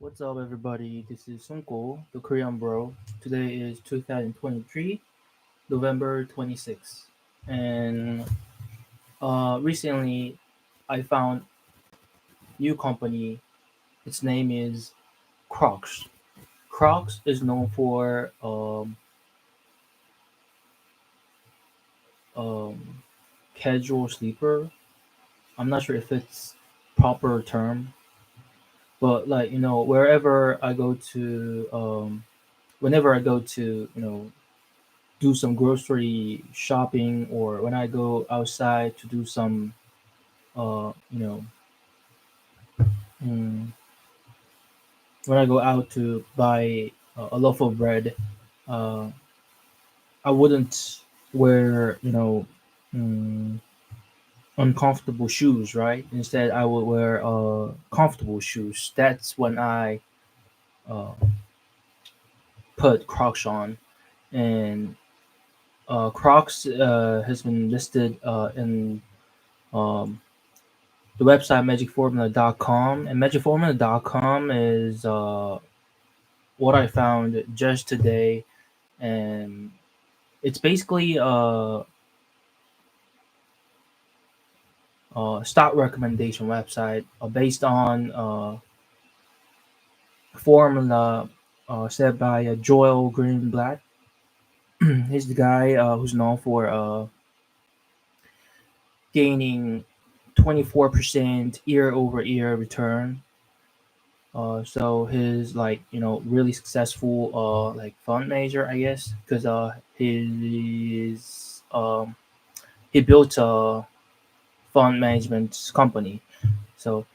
What's up, everybody? This is Sunko, the Korean bro. Today is 2023, November 26th. And recently, I found new company. Its name is Crocs. Crocs is known for um, casual sleeper. I'm not sure if it's proper term, but wherever I go to, whenever I go to, do some grocery shopping or when I go outside to do some uh you know mm, when I go out to buy a loaf of bread, uh I wouldn't wear mm, uncomfortable shoes, right? Instead I would wear comfortable shoes. That's when I uh put Crocs on. And Crocs has been listed in um the website magicformula.com, and magicformula.com is what I found just today. And it's basically a stock recommendation website based on formula set by Joel Greenblatt. He's the guy who's known for gaining 24% year over year return. So his really successful fund manager, I guess, because he built a fund management company. So,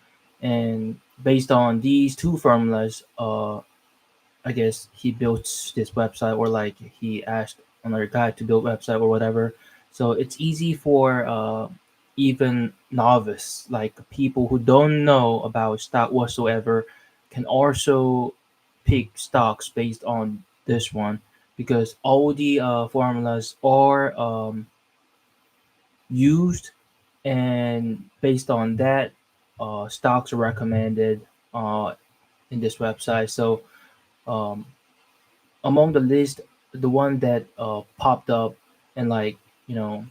and based on these two formulas, I guess he built this website, or like he asked another guy to build website or whatever. So it's easy for even novice, like people who don't know about stock whatsoever, can also pick stocks based on this one, because all the formulas are used, and based on that, stocks are recommended uh, in this website. So um, among the list, the one that popped up and you know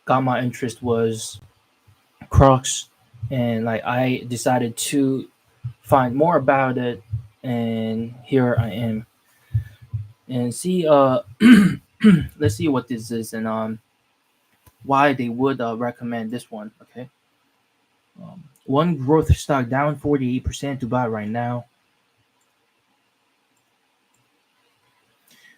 got my interest was Crocs, and I decided to find more about it, and here I am. And see, let's see what this is, and why they would recommend this one. Okay, one growth stock down 48% to buy right now.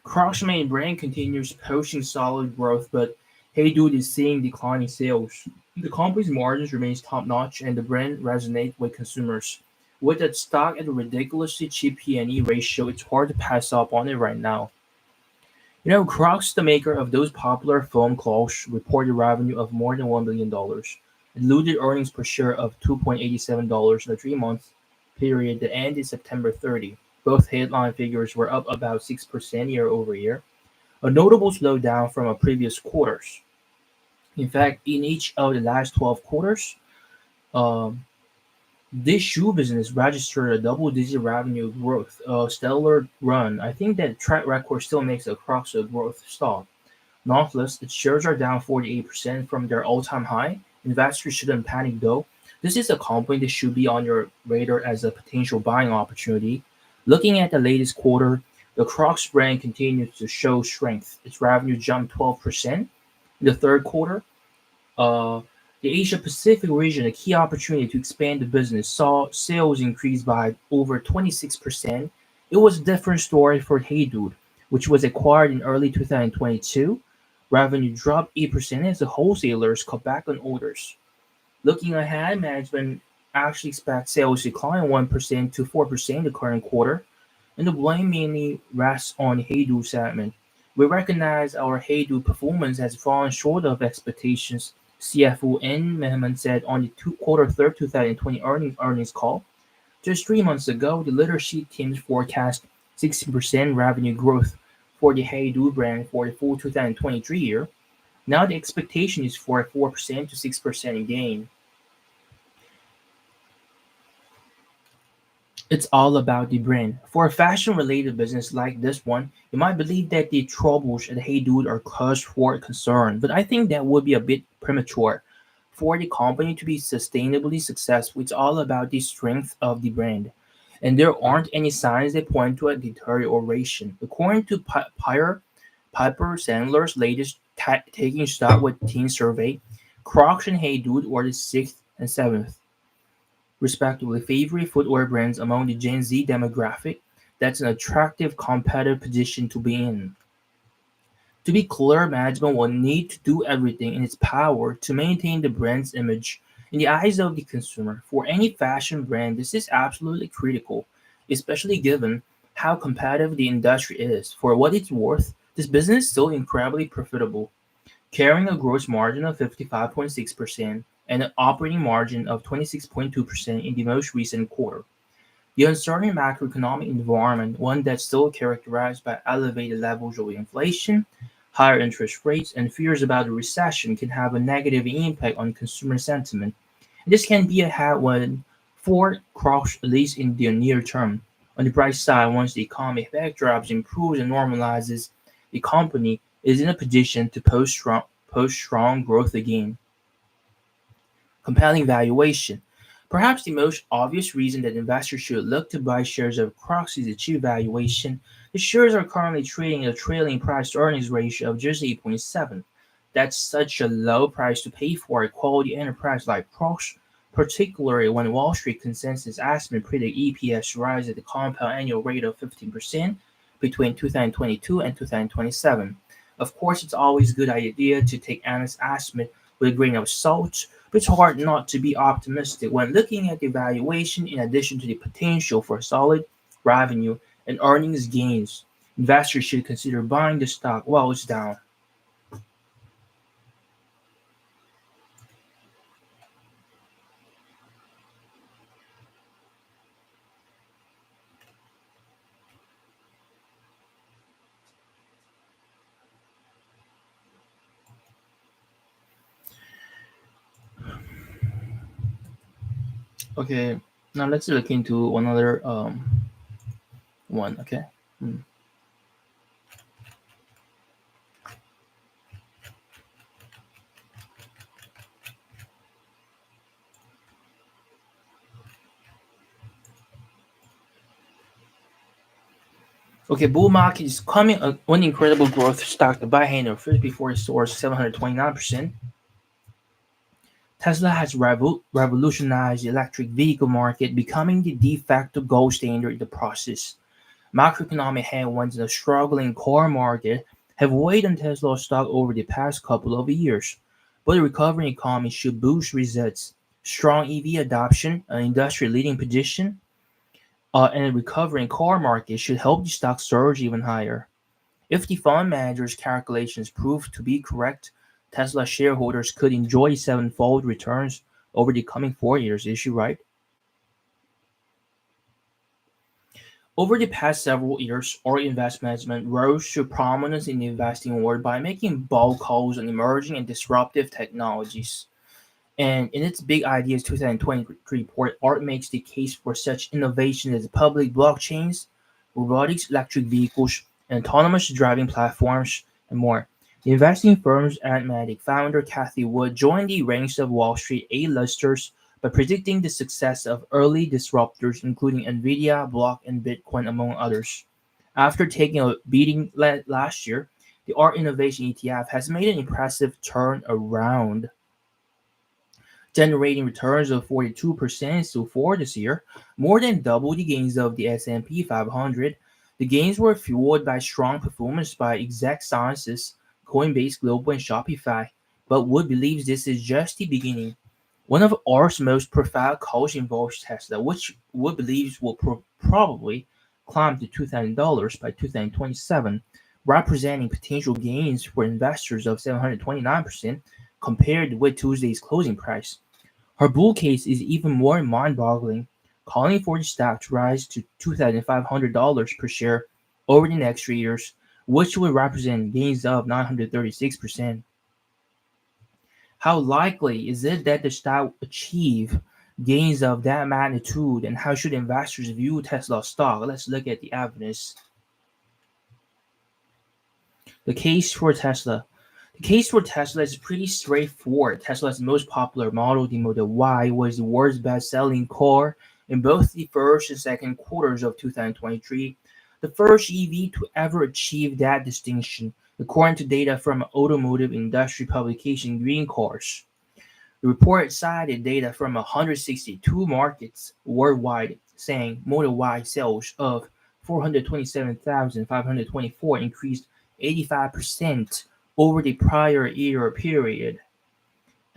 Crocs main brand continues posting solid growth, but Hey Dude is seeing declining sales. The company's margins remains top notch, and the brand resonates with consumers. With its stock at a ridiculously cheap P&E ratio, it's hard to pass up on it right now. Crocs, the maker of those popular foam clogs, reported revenue of more than $1 billion, diluted earnings per share of $2.87 in the 3 month period that ended September 30. Both headline figures were up about 6% year over year, a notable slowdown from previous quarters. In fact, in each of the last 12 quarters, um, this shoe business registered a double-digit revenue growth, a stellar run. I think that track record still makes a Crocs a growth stock. Nonetheless, its shares are down 48% from their all-time high. Investors shouldn't panic though. This is a company that should be on your radar as a potential buying opportunity. Looking at the latest quarter, the Crocs brand continues to show strength. Its revenue jumped 12% in the third quarter. Uh, the Asia Pacific region, a key opportunity to expand the business, saw sales increase by over 26%. It was a different story for Hey Dude, which was acquired in early 2022. Revenue dropped 8% as the wholesalers cut back on orders. Looking ahead, management actually expects sales to decline 1% to 4% in the current quarter, and the blame mainly rests on Hey Dude segment. We recognize our Hey Dude performance has fallen short of expectations, CFO N. Mehman said on the quarter third 2020 earnings call. Just 3 months ago, the leadership teams forecast 16% revenue growth for the Hey Dude brand for the full 2023 year. Now the expectation is for a 4% to 6% gain. It's all about the brand. For a fashion related business like this one, you might believe that the troubles at Hey Dude are cause for concern, but I think that would be a bit premature. For the company to be sustainably successful, it's all about the strength of the brand. And there aren't any signs that point to a deterioration. According to Piper Sandler's latest Taking Stock with Teen survey, Crocs and Hey Dude were the sixth and seventh respectively, favorite footwear brands among the Gen Z demographic. That's an attractive competitive position to be in. To be clear, management will need to do everything in its power to maintain the brand's image in the eyes of the consumer. For any fashion brand, this is absolutely critical, especially given how competitive the industry is. For what it's worth, this business is still incredibly profitable, carrying a gross margin of 55.6% and an operating margin of 26.2% in the most recent quarter. The uncertain macroeconomic environment, one that's still characterized by elevated levels of inflation, higher interest rates, and fears about a recession, can have a negative impact on consumer sentiment. This can be a headwind for Crocs, at least in the near term. On the bright side, once the economic backdrop improves and normalizes, the company is in a position to post strong growth again. Compelling valuation. Perhaps the most obvious reason that investors should look to buy shares of Crocs is cheap valuation. The shares are currently trading at a trailing price to earnings ratio of just 8.7. That's such a low price to pay for a quality enterprise like Crocs, particularly when Wall Street consensus estimate predict EPS rise at a compound annual rate of 15% between 2022 and 2027. Of course, it's always a good idea to take analyst estimate with a grain of salt, but it's hard not to be optimistic when looking at the valuation in addition to the potential for solid revenue and earnings gains. Investors should consider buying the stock while it's down. Okay, now let's look into another one. Okay. Hmm. Okay, bull market is coming. One incredible growth stock, the buy hand first before it soars 729%. Tesla has revolutionized the electric vehicle market, becoming the de facto gold standard in the process. Macroeconomic headwinds and a struggling core market have weighed on Tesla stock over the past couple of years, but a recovering economy should boost results. Strong EV adoption, an industry-leading position, and a recovering car market should help the stock surge even higher. If the fund manager's calculations prove to be correct, Tesla shareholders could enjoy sevenfold returns over the coming 4 years. Is she right? Over the past several years, our investment management rose to prominence in the investing world by making bold calls on emerging and disruptive technologies. And in its Big Ideas 2023 report, ART makes the case for such innovations as public blockchains, robotics, electric vehicles, and autonomous driving platforms, and more. The investing firm's Antmatic founder Kathy Wood joined the ranks of Wall Street A-listers by predicting the success of early disruptors including Nvidia, Block, and Bitcoin, among others. After taking a beating last year, the ART Innovation ETF has made an impressive turnaround, generating returns of 42% so far this year, more than double the gains of the S&P 500. The gains were fueled by strong performance by Exact Sciences, Coinbase Global, and Shopify, but Wood believes this is just the beginning. One of R's most profound calls involves Tesla, which Wood believes will probably climb to $2,000 by 2027, representing potential gains for investors of 729% compared with Tuesday's closing price. Her bull case is even more mind-boggling, calling for the stock to rise to $2,500 per share over the next 3 years, which would represent gains of 936%. How likely is it that the stock will achieve gains of that magnitude, and how should investors view Tesla stock? Let's look at the evidence. The case for Tesla. The case for Tesla is pretty straightforward. Tesla's most popular model, the Model Y, was the world's best-selling car in both the first and second quarters of 2023, the first EV to ever achieve that distinction, according to data from automotive industry publication Green Cars. The report cited data from 162 markets worldwide, saying Model Y sales of 427,524 increased 85% over the prior year period,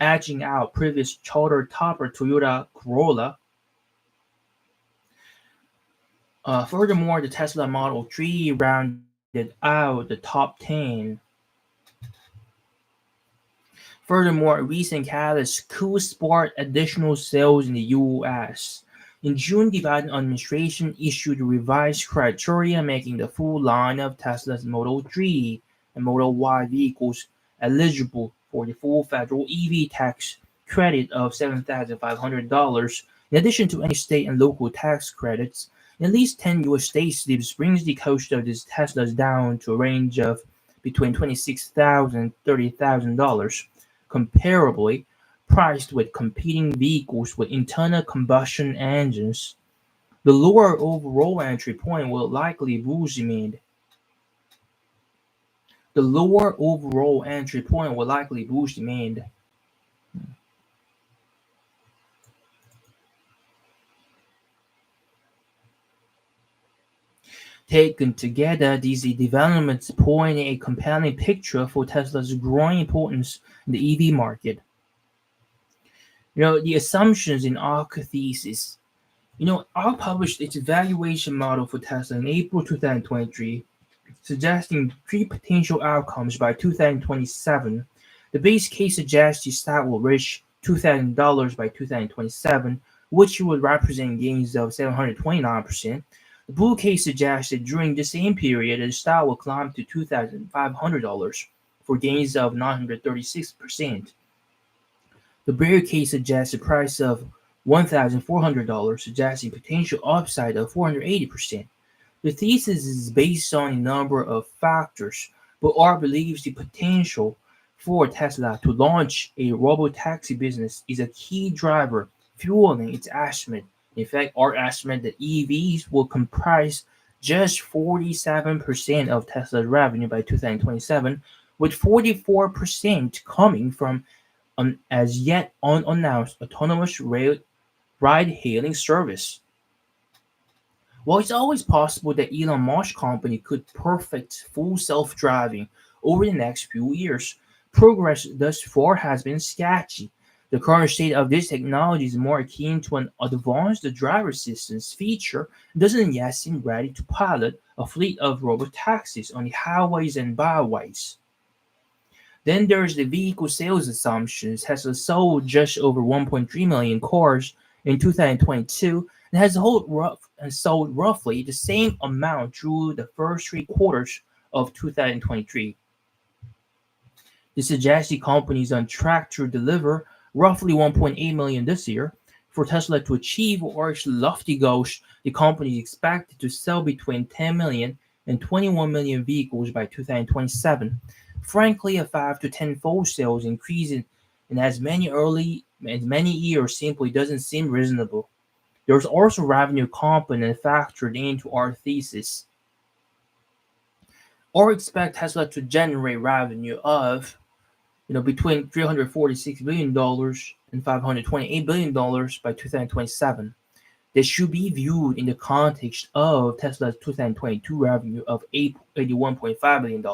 edging out previous charter topper Toyota Corolla. Furthermore, the Tesla Model 3 rounded out the top 10. Furthermore, recent catalysts could spark additional sales in the US. In June, the Biden administration issued revised criteria making the full line of Tesla's Model 3 and Model Y vehicles eligible for the full federal EV tax credit of $7,500, in addition to any state and local tax credits. In at least 10 US states, this brings the cost of these Teslas down to a range of between $26,000 and $30,000, comparably priced with competing vehicles with internal combustion engines. The lower overall entry point will likely boost demand. The lower overall entry point will likely boost demand. Taken together, these developments point a compelling picture for Tesla's growing importance in the EV market. The assumptions in ARC thesis. ARC published its valuation model for Tesla in April 2023, suggesting three potential outcomes by 2027. The base case suggests the stock will reach $2,000 by 2027, which would represent gains of 729%. The bull case suggests that during the same period, the stock will climb to $2,500 for gains of 936%. The bear case suggests a price of $1,400, suggesting potential upside of 480%. The thesis is based on a number of factors, but ARK believes the potential for Tesla to launch a robotaxi business is a key driver fueling its estimate. In fact, ARK estimates that EVs will comprise just 47% of Tesla's revenue by 2027, with 44% coming from an as yet unannounced autonomous ride-hailing service. While it's always possible that Elon Musk's company could perfect full self-driving over the next few years, progress thus far has been sketchy. The current state of this technology is more akin to an advanced driver assistance feature and doesn't yet seem ready to pilot a fleet of robotaxis on the highways and byways. Then there's the vehicle sales assumptions. Tesla sold just over 1.3 million cars in 2022 and has sold roughly the same amount through the first three quarters of 2023. This suggests the company is on track to deliver roughly 1.8 million this year. For Tesla to achieve its lofty goals, the company is expected to sell between 10 million and 21 million vehicles by 2027. Frankly, a 5 to 10-fold sales increase in as many years simply doesn't seem reasonable. There's also revenue component factored into our thesis. Or expect Tesla to generate revenue of between $346 billion and $528 billion by 2027. This should be viewed in the context of Tesla's 2022 revenue of $81.5 billion.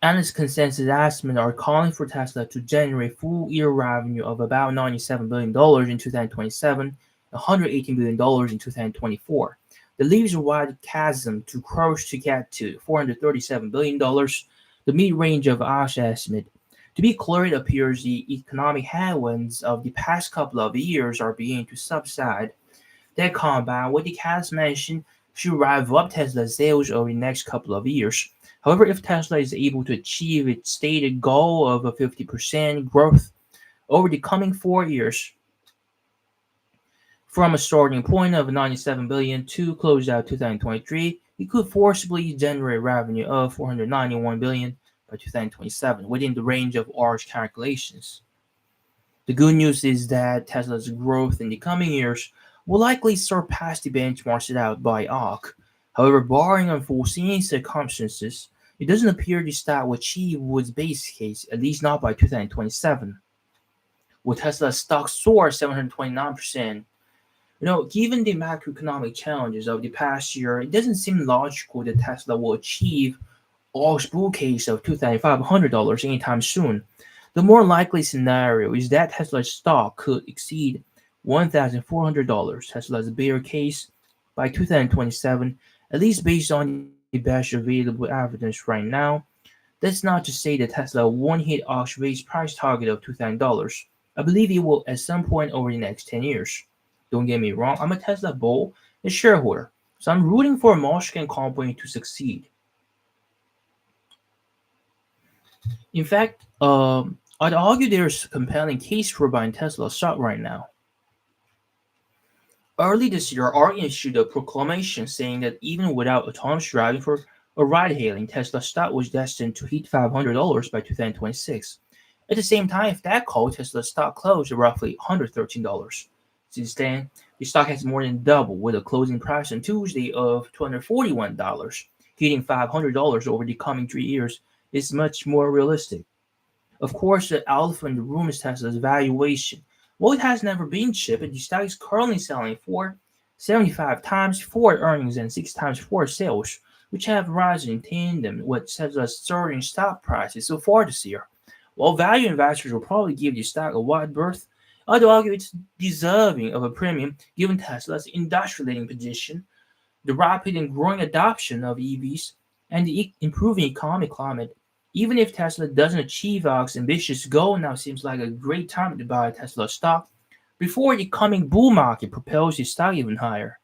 Analyst consensus estimates are calling for Tesla to generate full-year revenue of about $97 billion in 2027, $118 billion in 2024. That leaves a wide chasm to cross to get to $437 billion, the mid-range of our estimate. To be clear, it appears the economic headwinds of the past couple of years are beginning to subside. That combined with the catalyst mentioned should rev up Tesla's sales over the next couple of years. However, if Tesla is able to achieve its stated goal of a 50% growth over the coming 4 years, From a starting point of 97 billion to close out 2023, it could forcibly generate revenue of 491 billion by 2027 within the range of our calculations. The good news is that Tesla's growth in the coming years will likely surpass the benchmark set out by ARK. However, barring unforeseen circumstances, it doesn't appear the stock will achieve its base case, at least not by 2027. With Tesla's stock soar 729%, given the macroeconomic challenges of the past year, it doesn't seem logical that Tesla will achieve all bull case of $2,500 anytime soon. The more likely scenario is that Tesla's stock could exceed $1,400, Tesla's bear case, by 2027, at least based on the best available evidence right now. That's not to say that Tesla won't hit Oxford's price target of $2,000. I believe it will at some point over the next 10 years. Don't get me wrong, I'm a Tesla bull and shareholder, so I'm rooting for a Michigan company to succeed. In fact, I'd argue there's a compelling case for buying Tesla stock right now. Early this year, ARK issued a proclamation saying that even without autonomous driving for a ride-hailing, Tesla stock was destined to hit $500 by 2026. At the same time, if that call, Tesla stock closed at roughly $113. Since then, the stock has more than doubled, with a closing price on Tuesday of $241. Hitting $500 over the coming 3 years is much more realistic. Of course, the elephant in the room is Tesla's valuation. While it has never been cheap, the stock is currently selling for 75 times forward earnings and 6 times forward sales, which have risen in tandem with Tesla's surging stock prices so far this year. While value investors will probably give the stock a wide berth, I'd argue it's deserving of a premium given Tesla's industry-leading position, the rapid and growing adoption of EVs, and the improving economic climate. Even if Tesla doesn't achieve its ambitious goal, now seems like a great time to buy Tesla stock before the coming bull market propels the stock even higher.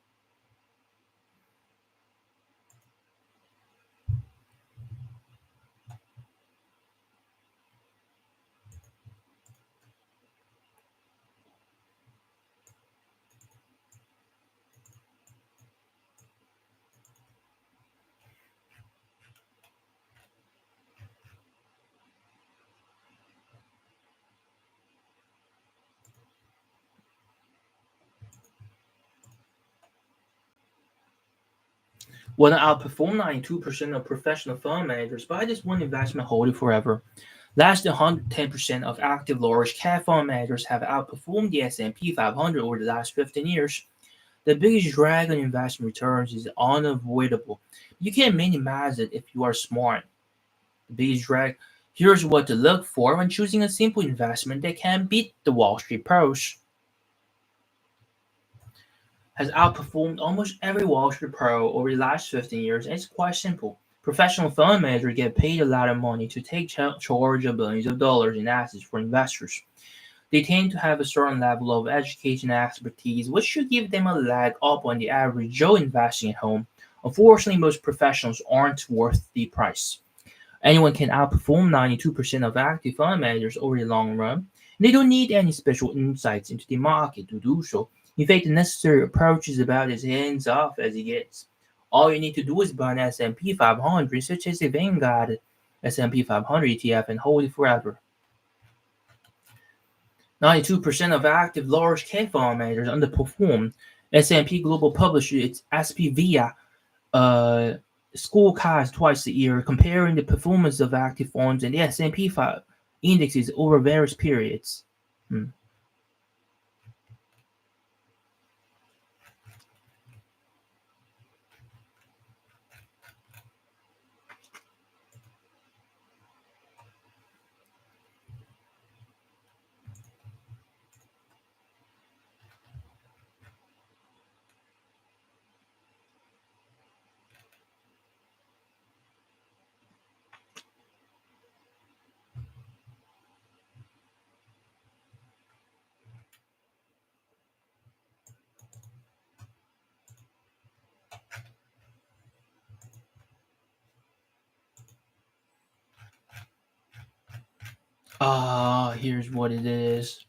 Will outperform 92% of professional fund managers by this one investment holding forever. Less than 110% of active large cap fund managers have outperformed the S&P 500 over the last 15 years. The biggest drag on investment returns is unavoidable. You can minimize it if you are smart. The biggest drag, here's what to look for when choosing a simple investment that can beat the Wall Street pros. Has outperformed almost every Wall Street pro over the last 15 years, and it's quite simple. Professional fund managers get paid a lot of money to take charge of billions of dollars in assets for investors. They tend to have a certain level of education and expertise, which should give them a leg up on the average Joe investing at home. Unfortunately, most professionals aren't worth the price. Anyone can outperform 92% of active fund managers over the long run, and they don't need any special insights into the market to do so. In fact, the necessary approach is about as hands off as it gets. All you need to do is buy an S&P 500, such as the Vanguard S&P 500 ETF, and hold it forever. 92% of active large cap fund managers underperform. S&P Global publishes its SPVIA scorecard twice a year, comparing the performance of active funds and the S&P 5 indexes over various periods. Hmm. Here's what it is.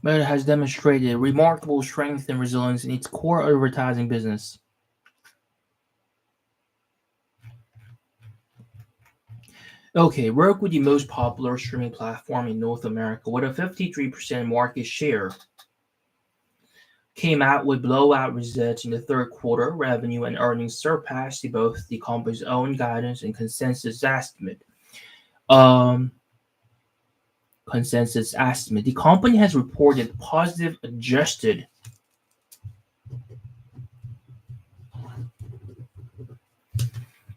but it has demonstrated remarkable strength and resilience in its core advertising business. Okay, Roku, the most popular streaming platform in North America, with a 53% market share, came out with blowout results in the third quarter. Revenue and earnings surpassed both the company's own guidance and Um, consensus estimate. The company has reported positive adjusted.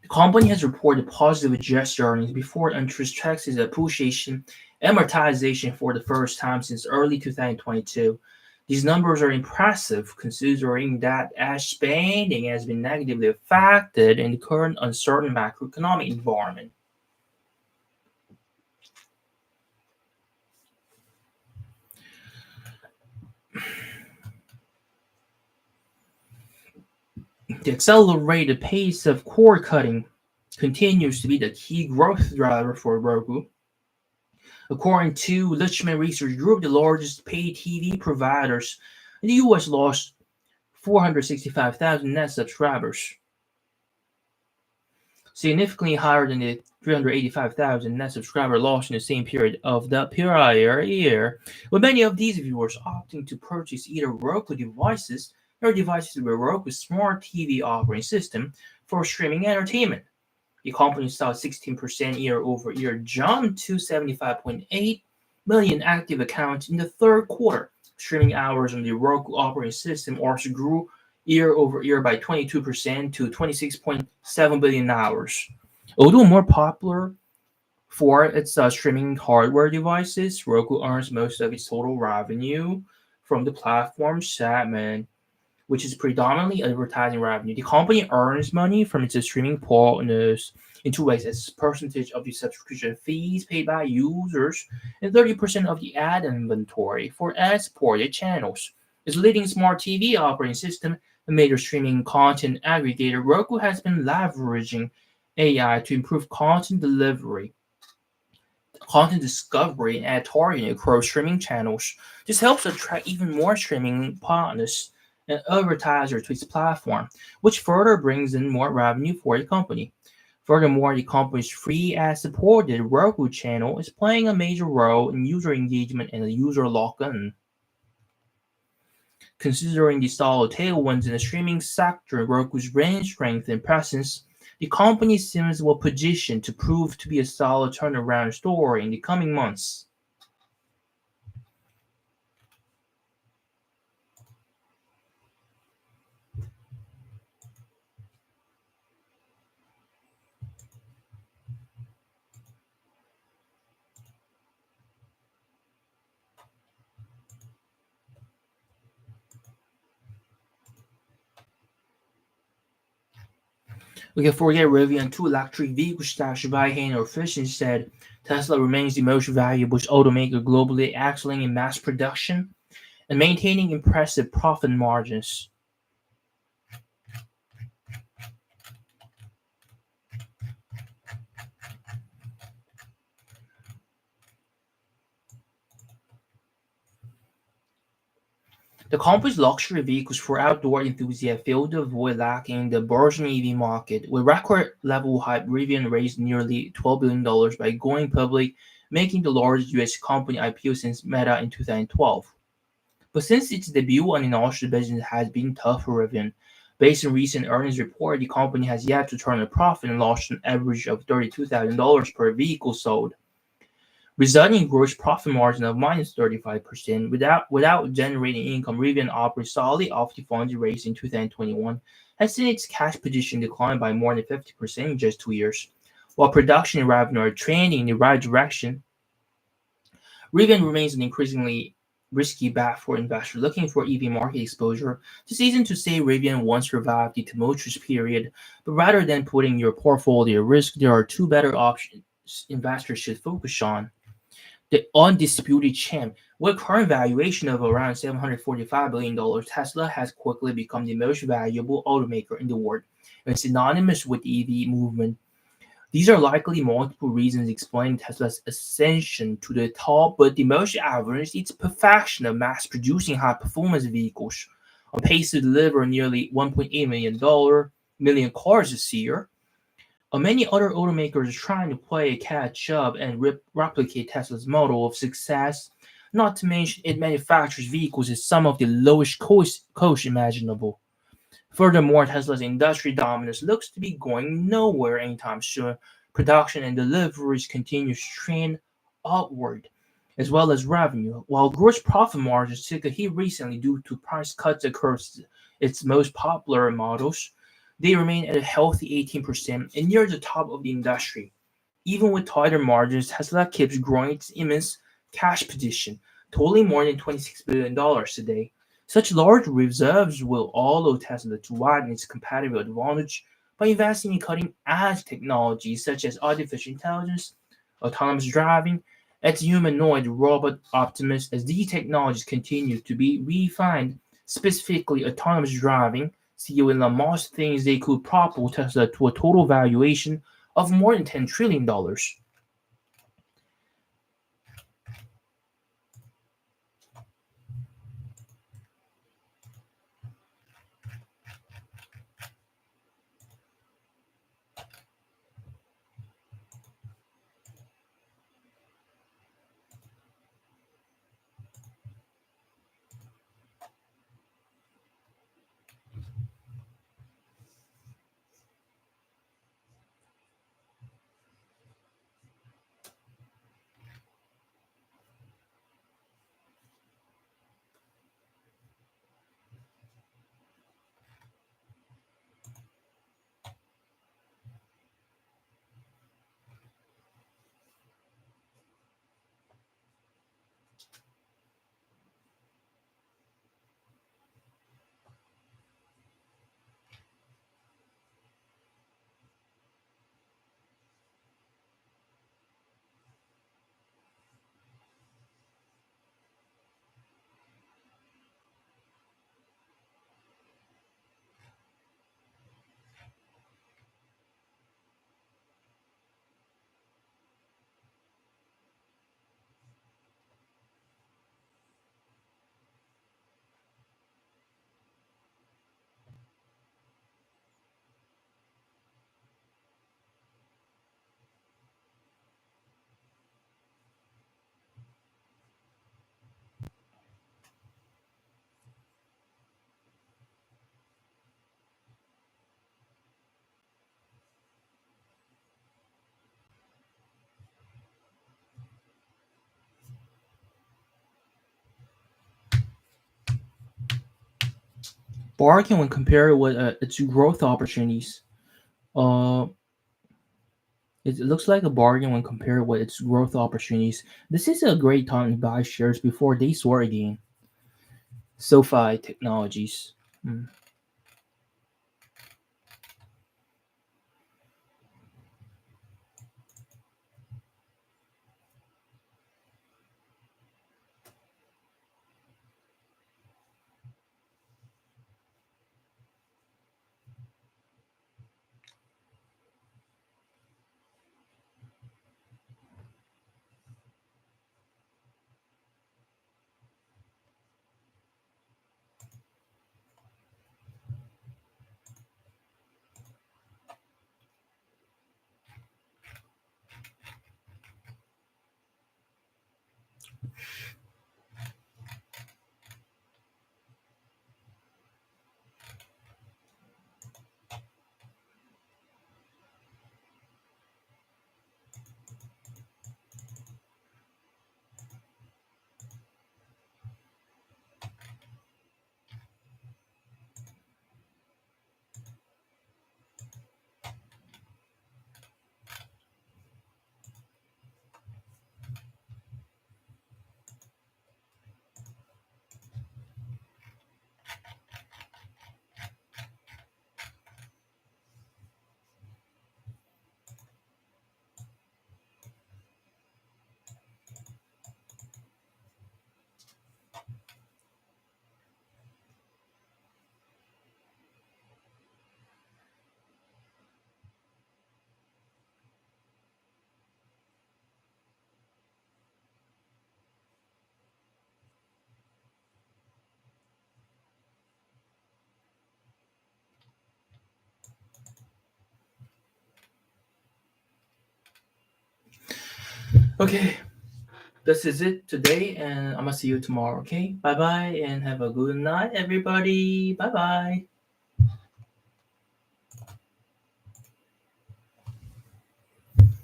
The company has reported positive adjusted earnings before interest, taxes, depreciation, amortization for the first time since early 2022. These numbers are impressive considering that ad spending has been negatively affected in the current uncertain macroeconomic environment. The accelerated pace of cord cutting continues to be the key growth driver for Roku. According to Lichman Research Group, the largest pay TV providers in the US lost 465,000 net subscribers, significantly higher than the 385,000 net subscriber lost in the same period of the prior year, with many of these viewers opting to purchase either Roku devices or devices with Roku's smart TV operating system for streaming entertainment. The company saw a 16% year-over-year jump to 75.8 million active accounts in the third quarter. Streaming hours on the Roku operating system also grew year-over-year by 22% to 26.7 billion hours. Although more popular for its streaming hardware devices, Roku earns most of its total revenue from the platform segment, which is predominantly advertising revenue. The company earns money from its streaming partners in two ways: as a percentage of the subscription fees paid by users, and 30% of the ad inventory for ad-supported channels. Its leading smart TV operating system, a major streaming content aggregator, Roku has been leveraging AI to improve content discovery, and ad targeting across streaming channels. This helps attract even more streaming partners and advertisers to its platform, which further brings in more revenue for the company. Furthermore, the company's free ad-supported Roku channel is playing a major role in user engagement and user lock-in. Considering the solid tailwinds in the streaming sector, Roku's brand strength and presence, the company seems well positioned to prove to be a solid turnaround story in the coming months. We can forget review on two electric vehicle stocks by hand or Fishing said Tesla remains the most valuable automaker globally, excelling in mass production and maintaining impressive profit margins. The company's luxury vehicles for outdoor enthusiasts filled the void lacking in the burgeoning EV market. With record level hype, Rivian raised nearly $12 billion by going public, making the largest US company IPO since Meta in 2012. But since its debut on the Austrian business has been tough for Rivian. Based on recent earnings report, the company has yet to turn a profit and lost an average of $32,000 per vehicle sold, resulting in gross profit margin of minus 35%. Without generating income, Rivian operates solely off the funds raised in 2021, has seen its cash position decline by more than 50% in just 2 years. While production and revenue are trending in the right direction, Rivian remains an increasingly risky bet for investors looking for EV market exposure. This isn't to say Rivian once survived the tumultuous period, but rather than putting your portfolio at risk, there are two better options investors should focus on. The undisputed champ. With current valuation of around $745 billion, Tesla has quickly become the most valuable automaker in the world and synonymous with the EV movement. These are likely multiple reasons explaining Tesla's ascension to the top, but the most obvious is its perfection of mass producing high performance vehicles, on pace to deliver nearly 1.8 million cars this year. Many other automakers are trying to play catch up and replicate Tesla's model of success, not to mention it manufactures vehicles at some of the lowest cost imaginable. Furthermore, Tesla's industry dominance looks to be going nowhere anytime soon. Production and deliveries continue to trend upward, as well as revenue. While gross profit margins took a hit recently due to price cuts across its most popular models, they remain at a healthy 18% and near the top of the industry. Even with tighter margins, Tesla keeps growing its immense cash position, totaling more than $26 billion today. Such large reserves will allow Tesla to widen its competitive advantage by investing in cutting edge technologies such as artificial intelligence, autonomous driving, and humanoid robot Optimus. As these technologies continue to be refined, specifically autonomous driving, CEO Elon Musk thinks they could propel Tesla to a total valuation of more than $10 trillion. Bargain when compared with its growth opportunities. Uh, it looks like a bargain when compared with its growth opportunities. This is a great time to buy shares before they soar again. SoFi Technologies. Hmm. Okay, this is it today, and I'm gonna see you tomorrow. Okay, bye bye, and have a good night, everybody. Bye bye.